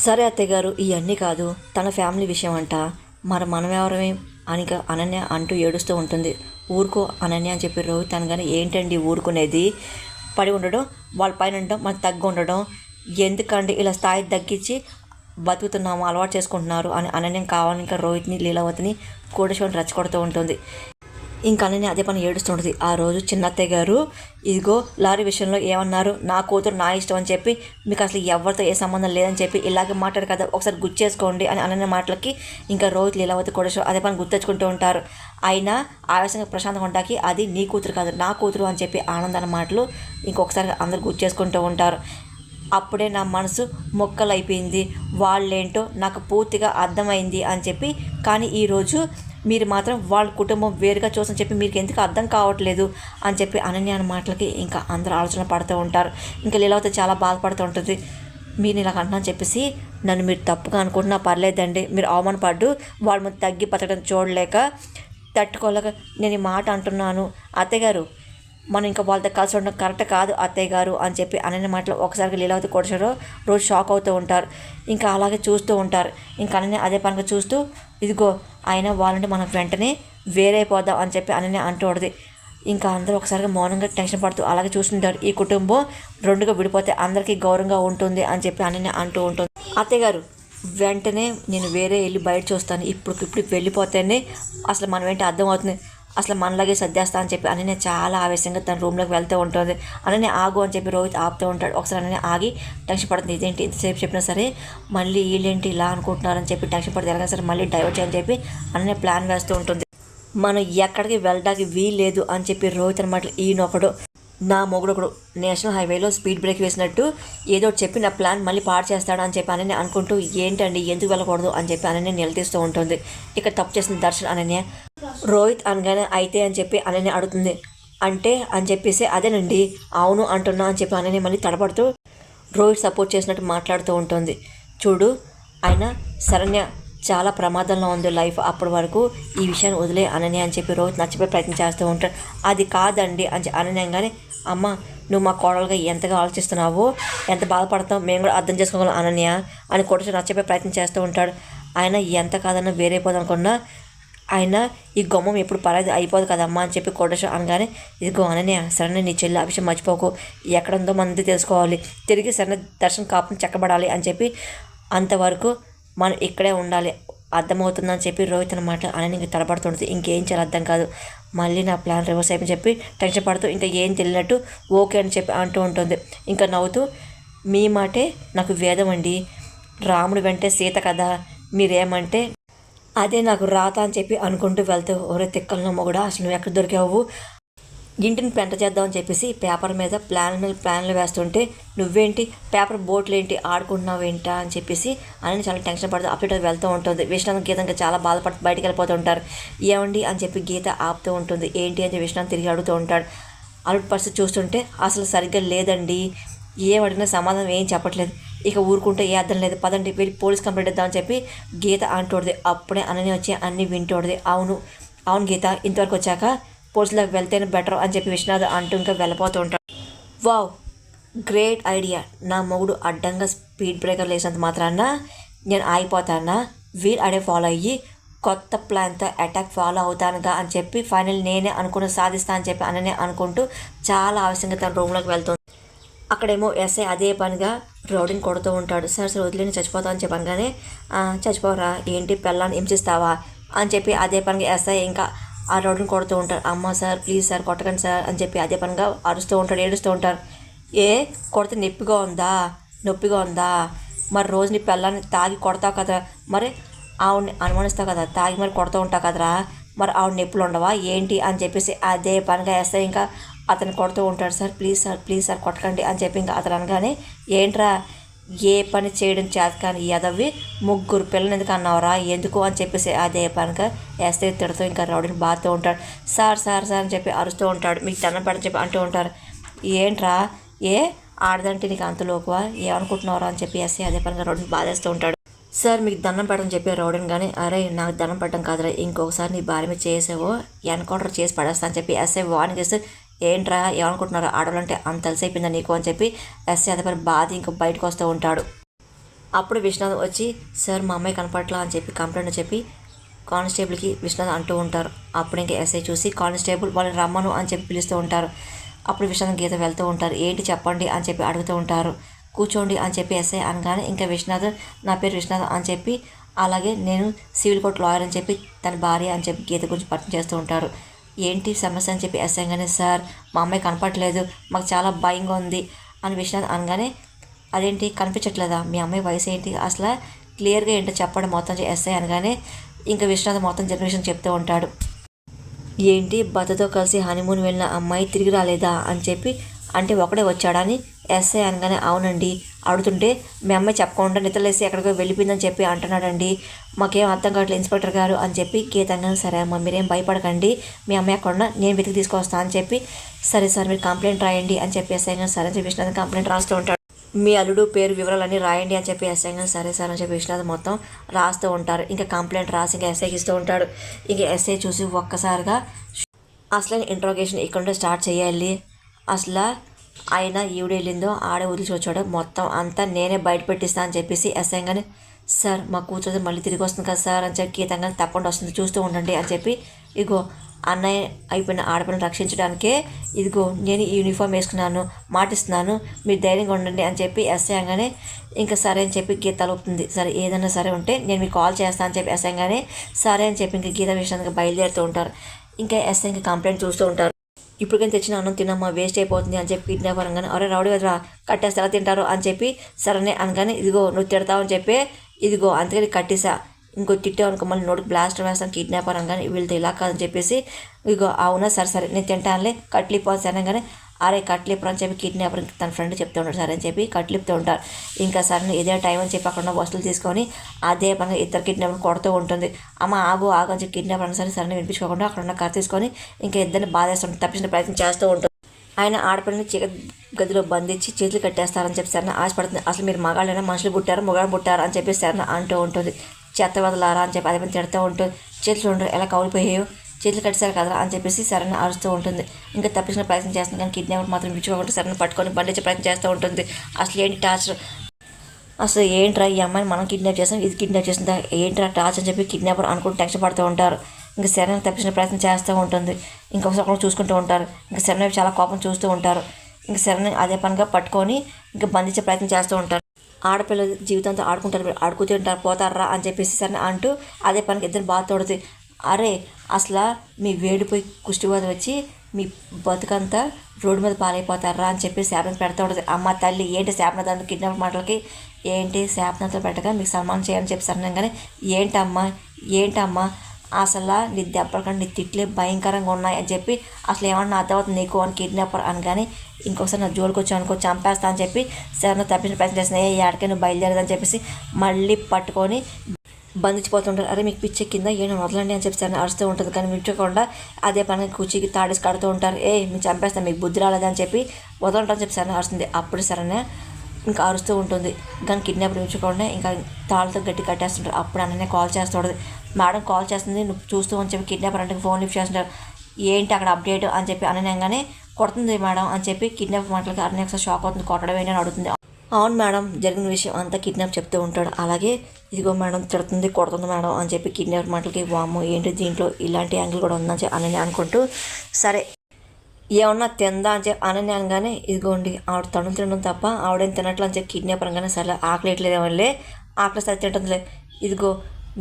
సరే అత్తయ్య గారు ఇవన్నీ కాదు, తన ఫ్యామిలీ విషయం అంట. మరి మనం ఎవరమే అని అనన్య అంటూ ఏడుస్తూ ఉంటుంది. ఊరుకో అనన్య అని చెప్పి రోహిత్ అనగానే, ఏంటండి ఊరుకునేది? పడి ఉండడం, వాళ్ళ పైన ఉండడం, మనకు తగ్గి ఉండడం ఎందుకండి? ఇలా స్థాయి తగ్గించి బతుకుతున్నాము, అలవాటు చేసుకుంటున్నారు అని అనన్యం కావాలని ఇంకా రోహిత్ని లీలావతిని కోటేశ్వరిని రెచ్చగొడుతూ ఉంటుంది. ఇంకా అనన్య అదే పని ఏడుస్తుంటుంది. ఆ రోజు చిన్నత్తయ్య గారు ఇదిగో లారీ విషయంలో ఏమన్నారు, నా కూతురు నా ఇష్టం అని చెప్పి మీకు అసలు ఎవరితో ఏ సంబంధం లేదని చెప్పి ఇలాగే మాట్లాడు కదా, ఒకసారి గుర్తు చేసుకోండి అని అనన్య మాటలకి ఇంకా రోహిత్ లీలావతి కోటేశ్వర్ అదే పని గుర్తెచ్చుకుంటూ ఉంటారు. అయినా ఆవేశంగా ప్రశాంతంగా ఉంటాకి అది నీ కూతురు కాదు నా కూతురు అని చెప్పి ఆనందాన్ని మాటలు ఇంకొకసారి అందరు గుర్తు చేసుకుంటూ ఉంటారు. అప్పుడే నా మనసు మొక్కలైపోయింది, వాళ్ళేంటో నాకు పూర్తిగా అర్థమైంది అని చెప్పి. కానీ ఈరోజు మీరు మాత్రం వాళ్ళ కుటుంబం వేరుగా చూసని చెప్పి మీకు ఎందుకు అర్థం కావట్లేదు అని చెప్పి అనన్య అన్న మాటలకి ఇంకా అందరూ ఆలోచన పడుతూ ఉంటారు. ఇంకా లీలావతి చాలా బాధపడుతూ ఉంటుంది. మీరు ఇలా అంటున్నా చెప్పేసి నన్ను మీరు తప్పుగా అనుకుంటున్నా పర్లేదండి, మీరు అవమానపడ్డు వాళ్ళ ముందు తగ్గి బతకడం చూడలేక తట్టుకోలేక నేను ఈ మాట అంటున్నాను. అత్తయ్య గారు మనం ఇంకా వాళ్ళతో కలిసి ఉండడం కరెక్ట్ కాదు అత్తయ్య గారు అని చెప్పి అనన్య మాటలు ఒకసారిగా లీలావతి కోటేశ్వరరావు రోజు షాక్ అవుతూ ఉంటారు. ఇంకా అలాగే చూస్తూ ఉంటారు. ఇంకా అనన్య అదే పనిగా చూస్తూ ఇదిగో అయినా వాళ్ళంటే మనం వెంటనే వేరైపోదాం అని చెప్పి అనన్య అంటూ ఉంటుంది. ఇంకా అందరూ ఒకసారిగా మౌనంగా టెన్షన్ పడుతూ అలాగే చూస్తుంటారు. ఈ కుటుంబం రెండుగా విడిపోతే అందరికీ గౌరవంగా ఉంటుంది అని చెప్పి అనన్య అంటూ ఉంటుంది. అత్తయ్య గారు వెంటనే నేను వేరే వెళ్ళి బయట చూస్తాను, ఇప్పుడు వెళ్ళిపోతేనే అసలు మనం ఏంటి అర్థమవుతుంది, అసలు మనలాగే సర్దేస్తా అని చెప్పి అనన్య చాలా ఆవేశంగా తన రూమ్లోకి వెళ్తూ ఉంటుంది. అనన్య ఆగు అని చెప్పి రోహిత్ ఆపుతూ ఉంటాడు. ఒకసారి అనన్య ఆగి టెన్షన్ పడుతుంది. ఇదేంటి ఇంతసేపు చెప్పినా సరే మళ్ళీ వీళ్ళేంటి ఇలా అనుకుంటున్నారని చెప్పి టెన్షన్ పడుతుంది. ఎలాగైనా సరే మళ్ళీ డైవర్ట్ చేయని చెప్పి అనన్య ప్లాన్ వేస్తూ ఉంటుంది. మనం ఎక్కడికి వెళ్ళడానికి వీల్లేదు అని చెప్పి రోహిత్ అనమాట ఈయనొకడు నా మొగుడు ఒకడు నేషనల్ హైవేలో స్పీడ్ బ్రేక్ వేసినట్టు ఏదో చెప్పి నా ప్లాన్ మళ్ళీ పాడు చేస్తాడు అని చెప్పి అనన్య అనుకుంటూ ఏంటండి ఎందుకు వెళ్ళకూడదు అని చెప్పి అనన్య నిలదీస్తూ ఉంటుంది. ఇక్కడ తప్పు చేసిన దర్శన్ అనన్య రోహిత్ అనగానే అయితే అని చెప్పి అనన్య అడుగుతుంది. అంటే అని చెప్పేసి అదేనండి అవును అంటున్నా అని చెప్పి అనన్య మళ్ళీ తడపడుతూ రోహిత్ సపోర్ట్ చేసినట్టు మాట్లాడుతూ ఉంటుంది. చూడు ఆయన శరణ్య చాలా ప్రమాదంలో ఉంది లైఫ్, అప్పటి వరకు ఈ విషయాన్ని వదిలే అనన్య అని చెప్పి రోహిత్ నచ్చిపోయి ప్రయత్నం చేస్తూ ఉంటాడు. అది కాదండి అని అనన్యంగానే అమ్మ నువ్వు మా కోడలుగా ఎంతగా ఆలోచిస్తున్నావో ఎంత బాధపడతావు మేము కూడా అర్థం చేసుకోగలం అనన్య అని కొడుచు నచ్చిపోయి ప్రయత్నం చేస్తూ ఉంటాడు. ఆయన ఎంత కాదన్నా వేరైపోదాం అనుకున్నా ఆయన ఈ గుమ్మం ఎప్పుడు పరాది అయిపోదు కదమ్మా అని చెప్పి కోటేశ్వర అనగానే ఇదిగో అనన్య సరే నీ చెల్లి ఆ విషయం మర్చిపోకు, ఎక్కడుందో మనది తెలుసుకోవాలి, తిరిగి సరైన దర్శనం కాపుని చెక్కబడాలి అని చెప్పి అంతవరకు మనం ఇక్కడే ఉండాలి అర్థమవుతుందని చెప్పి రోహిత్ అనమాట అనని ఇంక తడబడుతుంటుంది. ఇంకేం చేయాలి అర్థం కాదు, మళ్ళీ నా ప్లాన్ రివర్స్ అయిపోయి చెప్పి టెన్షన్ పడుతూ ఇంకా ఏం తెలియనట్టు ఓకే అని చెప్పి అంటూ ఉంటుంది. ఇంకా నవ్వుతూ మీ మాటే నాకు వేదం అండి, రాముడు వెంటే సీత కదా, మీరేమంటే అదే నాకు రాత అని చెప్పి అనుకుంటూ వెళ్తూ ఒరే తిక్కలను మొగుడా అసలు నువ్వు ఎక్కడ దొరికావు, ఇంటిని పెంట చేద్దామని చెప్పేసి పేపర్ మీద ప్లాన్లు వేస్తుంటే నువ్వేంటి పేపర్ బోట్లు ఏంటి ఆడుకుంటున్నావు ఏంటా అని చెప్పేసి అని చాలా టెన్షన్ పడుతూ అప్డేట్ వెళ్తూ ఉంటుంది. విశ్వనాథ్ గీత ఇంకా చాలా బాధపడుతూ బయటికి వెళ్ళిపోతూ ఉంటారు. ఏమండి అని చెప్పి గీత ఆపుతూ ఉంటుంది. ఏంటి అని చెప్పి విశ్వనాథ్ తిరిగి అడుగుతూ ఉంటాడు. అల్లుడి పరిస్థితి చూస్తుంటే అసలు సరిగ్గా లేదండి, ఏం అడిగినా సమాధానం ఏం చెప్పట్లేదు, ఇక ఊరుకుంటే ఏ అర్థం లేదు, పదండి వెళ్ళి పోలీస్ కంప్లైంట్ ఇద్దామని చెప్పి గీత అంటూడది. అప్పుడే అనని వచ్చి అన్నీ వింటూడది. అవును గీత ఇంతవరకు వచ్చాక పోలీసులకు వెళ్తేనే బెటర్ అని చెప్పి విశ్వనాథ్ అంటూ ఇంకా వెళ్ళిపోతూ ఉంటాడు. వావ్ గ్రేట్ ఐడియా, నా మొగుడు అడ్డంగా స్పీడ్ బ్రేకర్ వేసినంత మాత్రాన నేను ఆగిపోతానా, వీల్ అడే ఫాలో అయ్యి కొత్త ప్లాన్తో అటాక్ ఫాలో అవుతానుగా అని చెప్పి ఫైనల్ నేనే అనుకుని సాధిస్తా అని చెప్పి అననే అనుకుంటూ చాలా ఆవశ్యంగా తన రూమ్లోకి వెళ్తుంది. అక్కడేమో ఎస్ఐ అదే పనిగా రౌడీని కొడుతూ ఉంటాడు. సరే వదిలేని చచ్చిపోతావు అని చెప్పగానే చచ్చిపోరా ఏంటి పెళ్ళాన్ని హింసిస్తావా అని చెప్పి అదే పనిగా ఎస్ఐ ఇంకా ఆ రౌడీని కొడుతూ ఉంటారు. అమ్మ సార్ ప్లీజ్ సార్ కొట్టకండి సార్ అని చెప్పి అదే పనిగా అరుస్తూ ఉంటాడు, ఏడుస్తూ ఉంటారు. ఏ కొడితే నొప్పిగా ఉందా మరి రోజు నీ పెళ్ళాన్ని తాగి కొడతావు కదా, మరి ఆవిడని అనుమానిస్తావు కదా, తాగి మరి కొడుతూ ఉంటావు కదరా, మరి ఆవిడ నొప్పులు ఉండవా ఏంటి అని చెప్పేసి అదే పనిగా వేస్తే ఇంకా అతను కొడుతూ ఉంటాడు. సార్ ప్లీజ్ సార్ కొట్టకండి అని చెప్పి ఇంకా అతను అనగానే ఏంట్రా ఏ పని చేయడం చేత కానీ ఎదవి ముగ్గురు పిల్లలు ఎందుకు అన్నావురా ఎందుకు అని చెప్పేసి అదే పనిగా వేస్తే తిడుతూ ఇంకా రౌడీని బాగుతూ ఉంటాడు. సార్ అని చెప్పి అరుస్తూ ఉంటాడు. మీకు దండం పెట్టని చెప్పి అంటూ ఉంటారు. ఏంట్రా ఏ ఆడదంటే నీకు అంత లోకువా ఏమనుకుంటున్నారా అని చెప్పి వేస్తే అదే పనిగా రౌడీని బాధేస్తూ ఉంటాడు. సార్ మీకు దండం పెట్టని చెప్పి రౌడీని కానీ అరే నాకు దండం పెట్టడం కాదురా, ఇంకొకసారి నీ భార్య మీద చేసావో ఎన్కౌంటర్ చేసి పడేస్తా అని చెప్పి ఎస్ఐ వార్నింగ్ ఇస్తే ఏంట్రా ఏమనుకుంటున్నారా ఆడవాళ్ళంటే అంత అలసైపోయిందా నీకు అని చెప్పి ఎస్ఐ అదే పని బాధ ఇంకా బయటకు వస్తూ ఉంటాడు. అప్పుడు విశ్వనాథ్ వచ్చి సార్ మా అమ్మాయి కనపట్లా అని చెప్పి కంప్లైంట్ చెప్పి కానిస్టేబుల్కి విశ్వనాథ్ అంటూ ఉంటారు. అప్పుడు ఇంకా ఎస్ఐ చూసి కానిస్టేబుల్ వాళ్ళని రమ్మను అని చెప్పి పిలుస్తూ ఉంటారు. అప్పుడు విశ్వనాథ్ గీత వెళ్తూ ఉంటారు. ఏంటి చెప్పండి అని చెప్పి అడుగుతూ ఉంటారు. కూర్చోండి అని చెప్పి ఎస్ఐ అనగానే ఇంకా విశ్వనాథ్ నా పేరు విశ్వనాథ్ అని చెప్పి అలాగే నేను సివిల్ కోర్ట్ లాయర్ అని చెప్పి తన భార్య అని చెప్పి గీత గురించి పరిచయం చేస్తూ ఉంటారు. ఏంటి సమస్య అని చెప్పి ఎస్ఐ అనగానే సార్ మా అమ్మాయి కనపడట్లేదు మాకు చాలా భయంగా ఉంది అని విశ్వనాథ్ అనగానే అదేంటి కనిపించట్లేదా మీ అమ్మాయి వయసు ఏంటి అసలు క్లియర్గా ఏంటో చెప్పండి మొత్తం ఎస్ఐ అనగానే ఇంకా విశ్వనాథ్ మొత్తం జనరేషన్ చెప్తూ ఉంటాడు. ఏంటి భర్తతో కలిసి హనీమూన్ వెళ్ళిన అమ్మాయి తిరిగి రాలేదా అని చెప్పి అంటే ఒకడే వచ్చాడా అని ఎస్ఐ అనగానే అవునండి అడుగుతుంటే మీ అమ్మాయి చెప్పకుండా నిద్రలేసి ఎక్కడికో వెళ్ళిపోయిందని చెప్పి అంటున్నాడండి మాకేం అర్థం కావట్లేదు ఇన్స్పెక్టర్ గారు అని చెప్పి గీత అనగానే సరే అమ్మ మీరేం భయపడకండి మీ అమ్మాయి అక్కడ నేను వెతికి తీసుకొస్తాను అని చెప్పి సరే సార్ మీరు కంప్లైంట్ రాయండి అని చెప్పి ఎస్ఐ గారు సరే అని చెప్పి విశ్వనాథ్ కంప్లైంట్ రాస్తూ ఉంటాడు. మీ అల్లుడు పేరు వివరాలన్నీ రాయండి అని చెప్పి ఎస్ఐ గారు సరే సార్ అని చెప్పి విశ్వనాథ్ మొత్తం రాస్తూ ఉంటారు. ఇంకా కంప్లైంట్ రాసి ఇంకా ఎస్ఐకి ఇస్తూ ఉంటాడు. ఇంకా ఎస్ఐ చూసి ఒక్కసారిగా అసలు ఇంట్రోగేషన్ ఇక్కడ స్టార్ట్ చేయాలి అసలు ఆయన ఈవిడ వెళ్ళిందో ఆడే వదిలిచి వచ్చాడో మొత్తం అంతా నేనే బయట పెట్టిస్తా అని చెప్పేసి ఎస్ఐ గాని సార్ మా కూతురు మళ్ళీ తిరిగి వస్తుంది కదా సార్ అని చెప్పి గీతంగా తప్పకుండా వస్తుంది చూస్తూ ఉండండి అని చెప్పి ఇగో అన్నయ్య అయిపోయిన ఆడపిల్లని రక్షించడానికే ఇదిగో నేను ఈ యూనిఫామ్ వేసుకున్నాను మాటిస్తున్నాను మీరు ధైర్యంగా ఉండండి అని చెప్పి ఎస్ఐ అనగానే ఇంకా సరే అని చెప్పి గీత తలుపుతుంది. సరే ఏదైనా సరే ఉంటే నేను మీకు కాల్ చేస్తాను అని చెప్పి ఎస్ఐ అనగానే సరే అని చెప్పి ఇంకా గీత విషయానికి బయలుదేరుతూ ఉంటారు. ఇంకా ఎస్ఐ ఇంకా కంప్లైంట్ చూస్తూ ఉంటారు. ఇప్పటికైనా తెచ్చిన అన్నం తినమ్మా వేస్ట్ అయిపోతుంది అని చెప్పి కిడ్నాపర్ అనగానే అరే రౌడీ వదరా కట్టేస్తే ఎలా తింటారు అని చెప్పి సరేనే అనగానే ఇదిగో నువ్వు తిడతావు అని చెప్పి ఇదిగో అందుకని కట్టేసా ఇంకో తిట్టావు అనుకో మళ్ళీ నోటికి బ్లాస్ట్ వేస్తాను కిడ్నాపర్ అనగానే వీళ్ళతో ఇలా కాదని చెప్పేసి ఇదిగో అవునా సరే సరే నేను తింటానులే కట్లిపోతాను అనగానే అరే కట్లిప్పుడు అని చెప్పి కిడ్నాపర్ తన ఫ్రెండ్ చెప్తూ ఉంటాడు సరే అని చెప్పి కట్లిపుతూ ఉంటారు. ఇంకా సరే ఇదే టైం అని చెప్పి అక్కడ ఉన్న వస్తువులు తీసుకొని అదే పని ఇద్దరు కిడ్నాపర్ కొడుతూ ఉంటుంది. అమ్మ ఆగు ఆగు అని చెప్పి కిడ్నాపర్ అని సరే సరే వినిపించుకోకుండా అక్కడ ఉన్న కథ తీసుకొని ఇంకా ఇద్దరిని బాధేస్తుంటారు తప్పించిన ప్రయత్నం చేస్తూ ఉంటుంది. ఆయన ఆడపిల్లని గదిలో బంధించి చేతులు కట్టేస్తారని చెప్పి సరే ఆశపడుతుంది. అసలు మీరు మగాళ్ళైనా మనుషులు పుట్టారు మొగాడు పుట్టారు అని చెప్పి సరే అంటూ ఉంటుంది. చెత్త వదలారా అని చెప్పి అదే పని తిడుతూ ఉంటుంది. చేతులు ఉండరు ఎలా కౌలిపోయాయో చేతులు కట్టేశారు కదా అని చెప్పేసి సరైన అరుస్తూ ఉంటుంది. ఇంకా తప్పించిన ప్రయత్నం చేస్తుంది కానీ కిడ్నాపర్ మాత్రం విచ్చుకోకుండా సరైన పట్టుకొని బండించే ప్రయత్నం చేస్తూ ఉంటుంది. అసలు ఏంటి టార్చర్ అసలు ఏంట్రా ఈ అమ్మాయిని మనం కిడ్నాప్ చేస్తాం ఇది కిడ్నాప్ చేస్తుందా ఏంట్రా టార్చర్ అని చెప్పి కిడ్నాపర్ అనుకుంటూ టెన్షన్ పడుతూ ఉంటారు. ఇంకా సరైన తప్పించిన ప్రయత్నం చేస్తూ ఉంటుంది. ఇంకొకసారి చూసుకుంటూ ఉంటారు. ఇంకా సరైన చాలా కోపం చూస్తూ ఉంటారు. ఇంకా సరైన అదే పనిగా పట్టుకొని ఇంకా బంధించే ప్రయత్నం చేస్తూ ఉంటారు. ఆడపిల్లల జీవితంతో ఆడుకుంటుంటారు పోతారా అని చెప్పేసి సరే అంటూ అదే పనికి ఇద్దరు బాధ తోడుతుంది. అరే అసలు మీ వేడిపోయి కుష్టివాద వచ్చి మీ బతుకంతా రోడ్డు మీద పాలైపోతారా అని చెప్పి శాపన పెడతా ఉంటుంది. అమ్మ తల్లి ఏంటి శాపనదాన్ని కిడ్నాప్ మాటలకి ఏంటి శాపనతో పెట్టగా మీకు సన్మానం చేయాలని చెప్పి సరే కానీ ఏంటమ్మా అసలు నీ దెబ్బల కంటే నీ తిట్లే భయంకరంగా ఉన్నాయి అని చెప్పి అసలు ఏమన్నా అర్థమవుతుంది నీకు అని కిడ్నాపర్ అనగానే ఇంకొకసారి నా జోలికి వచ్చి అనుకో చంపేస్తా అని చెప్పి సరే తప్పించిన ప్రయత్నం చేసిన ఏడకే నువ్వు బయలుదేరదని చెప్పేసి మళ్ళీ పట్టుకొని బంధించిపోతుంటారు. అరే మీకు పిచ్చి కింద ఏమైనా వదలండి అని చెప్పి సరే అరుస్తూ ఉంటుంది. కానీ విచ్చకుండా అదే పని కుర్చీకి తాడేసి కడుతూ ఉంటారు. మీకు చంపేస్తాను మీకు బుద్ధి రాలేదని చెప్పి వదలంటారని చెప్పి సరే అరుస్తుంది. అప్పుడు సరేనే ఇంకా అరుస్తూ ఉంటుంది. కానీ కిడ్నాపర్ విచ్చకుండా ఇంకా తాళ్ళతో గట్టి కట్టేస్తుంటారు. అప్పుడు అన్ననే కాల్ చేస్తుంటుంది. మేడం కాల్ చేస్తుంది నువ్వు చూస్తూ అని చెప్పి కిడ్నాపర్ అంటే ఫోన్ లిఫ్ట్ చేస్తుంటారు. ఏంటి అక్కడ అప్డేట్ అని చెప్పి అనగానే కొడుతుంది మేడం అని చెప్పి కిడ్నాపర్ మాటలకి అన్నీ ఒకసారి షాక్ అవుతుంది. కొట్టడం ఏంటి అని అడుగుతుంది. అవును మేడం జరిగిన విషయం అంతా కిడ్నాప్ చెప్తూ ఉంటాడు. అలాగే ఇదిగో మేడం తిడుతుంది కొడుతుంది మేడం అని చెప్పి కిడ్నాపర్ మాటలకి వాము ఏంటి దీంట్లో ఇలాంటి యాంగిల్ కూడా ఉందని చెప్పి అని అనుకుంటూ సరే ఏమన్నా తిందా అని చెప్పి అని అనగానే ఇదిగోండి ఆవిడ తను తినడం తప్ప ఆవిడేం తినట్లు అని చెప్పి కిడ్నాపర్ అనగానే సరే ఆకలేట్లేదు వల్లే ఆకలి సరి తింటుందిలే ఇదిగో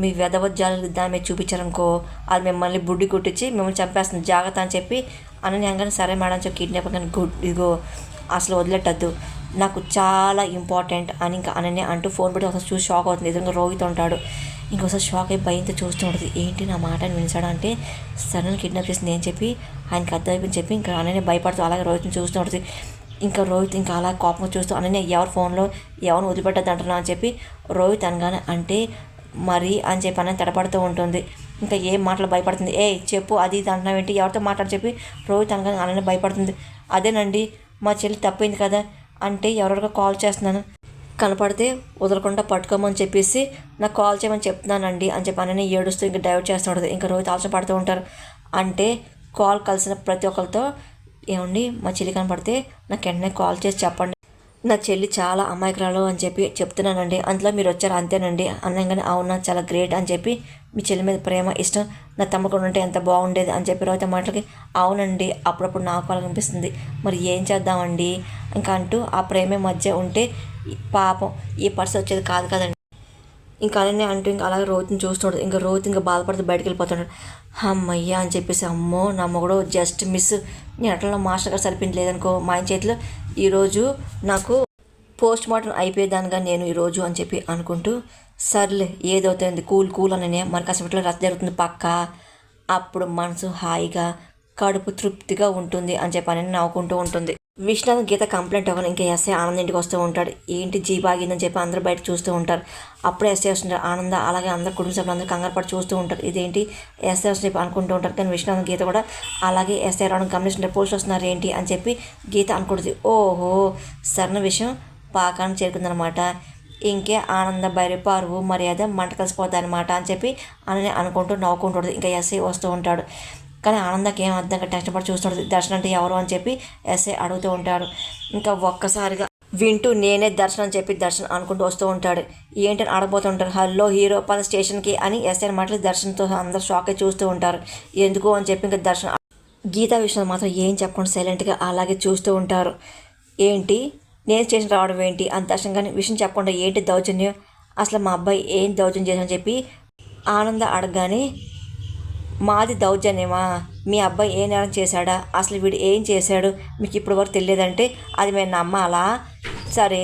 మీ వెదవజ్జాలు దాని మీద చూపించారనుకో అది మిమ్మల్ని బుడ్డి కుట్టించి మిమ్మల్ని చంపేస్తుంది జాగ్రత్త అని చెప్పి అని అనగానే సరే మేడం అని చెప్పి కిడ్నాపర్ కానీ ఇదిగో అసలు వదిలేటద్దు నాకు చాలా ఇంపార్టెంట్ అని ఇంకా అననే అంటూ ఫోన్ పెట్టి ఒకసారి చూసి షాక్ అవుతుంది. ఎదురుగా రోహిత్ ఉంటాడు. ఇంకోసారి షాక్ అయి భయంతో చూస్తూ ఉంటుంది. ఏంటి నా మాటని వినిచాడు అంటే సడన్ కిడ్నాప్ చేసింది అని చెప్పి ఆయనకి అర్థమైపోయింది చెప్పి ఇంకా అననే భయపడుతూ అలాగే రోహిత్ని చూస్తూ ఉంటుంది. ఇంకా రోహిత్ ఇంకా అలా కోపంగా చూస్తూ అననే ఎవరి ఫోన్లో ఎవరిని వదిలిపెట్టద్దు అంటున్నా అని చెప్పి రోహిత్ అనగానే అంటే మరి అని చెప్పి అనేది తడపడుతూ ఉంటుంది. ఇంకా ఏం మాటలు భయపడుతుంది. చెప్పు అది ఇది అంటున్నావు ఏంటి ఎవరితో మాట్లాడి చెప్పి రోహిత్ అనగానే అననే భయపడుతుంది. అదేనండి మా చెల్లి తప్పింది కదా అంటే ఎవరెవరికో కాల్ చేస్తున్నాను కనపడితే వదలకుండా పట్టుకోమని చెప్పేసి నాకు కాల్ చేయమని చెప్తున్నానండి అని చెప్పి అనని ఏడుస్తూ ఇంకా డైవర్ట్ చేస్తూ ఉంటుంది. ఇంకా రోహిత్ ఆలోచన పడుతూ ఉంటారు. అంటే కాల్ కలిసిన ప్రతి ఒక్కరితో ఏమండి మా చెల్లి కనపడితే నాకు వెంటనే కాల్ చేసి చెప్పండి నా చెల్లి చాలా అమాయకురాలు అని చెప్పి చెప్తున్నానండి. అందులో మీరు వచ్చారు అంతేనండి అనగానే అవునా చాలా గ్రేట్ అని చెప్పి మీ చెల్లి మీద ప్రేమ ఇష్టం నా తమ్ముడు ఉంటే ఎంత బాగుండేది అని చెప్పి రోజు మాటలకి అవునండి అప్పుడప్పుడు నాకు అలా అనిపిస్తుంది మరి ఏం చేద్దామండి ఇంకా అంటూ ఆ ప్రేమ మధ్య ఉంటే పాపం ఈ పరిస్థితి వచ్చేది కాదు కదండి. ఇంకా అలానే అంటూ ఇంకా అలాగే రోహిత్ని చూస్తున్నాడు. ఇంకా రోహిత్ ఇంకా బాధపడుతూ బయటకు వెళ్ళిపోతున్నాడు. అమ్మయ్య అని చెప్పేసి అమ్మో నా మొగుడు జస్ట్ మిస్ నేను అట్లా మాస్టర్ గారు సరిపోయింది లేదనుకో మా ఆయన చేతిలో ఈరోజు నాకు పోస్ట్ మార్టం అయిపోయేదానిగా నేను ఈరోజు అని చెప్పి అనుకుంటూ సర్లే ఏదవుతుంది కూల్ కూల్ అని మరి కాసేపట్లో రచ్చ జరుగుతుంది పక్క అప్పుడు మనసు హాయిగా కడుపు తృప్తిగా ఉంటుంది అని చెప్పి అని నవ్వుకుంటూ ఉంటుంది. విష్ణు గీత కంప్లైంట్ అవ్వను ఇంకా ఎస్ఐ ఆనంద్ ఇంటికి వస్తూ ఉంటాడు. ఏంటి జీ బాగిందని చెప్పి అందరూ బయట చూస్తూ ఉంటారు. అప్పుడే ఎస్ఐ వస్తుంటారు. ఆనంద అలాగే అందరు కుటుంబ సభ్యులు అందరూ కంగారు పడి చూస్తూ ఉంటారు. ఇదేంటి ఎస్ఐ వస్తుంది చెప్పి అనుకుంటూ ఉంటారు. కానీ విష్ణు గీత కూడా అలాగే ఎస్ఐ రావడం గమనిస్తుంటారు. పోలీసులు వస్తున్నారు ఏంటి అని చెప్పి గీత అనుకుంటుంది. ఓహో సరైన విషయం పాకాన్ని చేరుకుందనమాట. ఇంకే ఆనంద బైరి పరువు మర్యాద మంట కలిసిపోతాయి అనమాట అని చెప్పి అని అనుకుంటూ నవ్వుకుంటుంది. ఇంకా ఎస్ఐ వస్తూ ఉంటాడు. కానీ ఆనందకి ఏం అర్థంగా టెన్షన్ పడి చూస్తాడు. దర్శనం అంటే ఎవరు అని చెప్పి ఎస్ఐ అడుగుతూ ఉంటాడు. ఇంకా ఒక్కసారిగా వింటూ నేనే దర్శనం అని చెప్పి దర్శనం అనుకుంటూ వస్తూ ఉంటాడు. ఏంటని అడగబోతూ ఉంటారు. హలో హీరో పద స్టేషన్కి అని ఎస్ఐ మాటలు దర్శనంతో అందరూ షాక్ అయి చూస్తూ ఉంటారు. ఎందుకు అని చెప్పి ఇంకా దర్శనం గీతా విషయంలో మాత్రం ఏం చెప్పకుండా సైలెంట్గా అలాగే చూస్తూ ఉంటారు. ఏంటి నేను స్టేషన్ రావడం ఏంటి అని దర్శనం కానీ విషయం చెప్పకుండా ఏంటి దౌర్జన్యం అసలు మా అబ్బాయి ఏం దౌర్జన్యం చేశామని చెప్పి ఆనంద అడగగానే మాది దౌర్జన్యమా మీ అబ్బాయి ఏ నేరం చేశాడా అసలు వీడు ఏం చేశాడు మీకు ఇప్పటి వరకు తెలియదంటే అది మేము నమ్మాలా సరే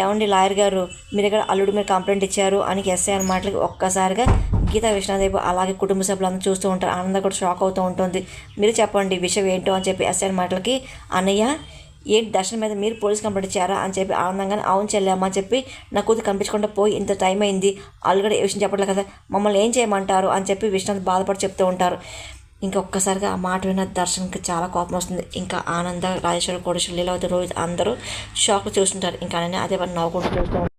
ఏమండి లాయర్ గారు మీరు ఇక్కడ అల్లుడు మీరు కంప్లైంట్ ఇచ్చారు అని ఎస్ఐ అన్న మాటలకి ఒక్కసారిగా గీతా విష్ణుదేవి అలాగే కుటుంబ సభ్యులందరూ చూస్తూ ఉంటారు. ఆనంద కూడా షాక్ అవుతూ ఉంటుంది. మీరు చెప్పండి విషయం ఏంటో అని చెప్పి ఎస్ఐ అన్న మాటలకి అన్నయ్య ఏంటి దర్శనం మీద మీరు పోలీస్ కంప్లైంట్ ఇచ్చారా అని చెప్పి ఆనందంగానే అవును చెల్లామా అని చెప్పి నా కూతురు కనిపించకుండా పోయి ఇంత టైం అయింది ఆల్రెడీ ఏ విషయం చెప్పట్లేదు కదా మమ్మల్ని ఏం చేయమంటారు అని చెప్పి విష్ణు బాధపడి చెప్తూ ఉంటారు. ఇంకా ఒక్కసారిగా ఆ మాట విన్న దర్శన్కి చాలా కోపం వస్తుంది. ఇంకా ఆనంద రాజేశ్వరి కోటేశ్వరి లీలావతి రోహిత్ అందరూ షాక్ చూస్తుంటారు. ఇంకా అదే నవ్వుకుంటూ చూస్తూ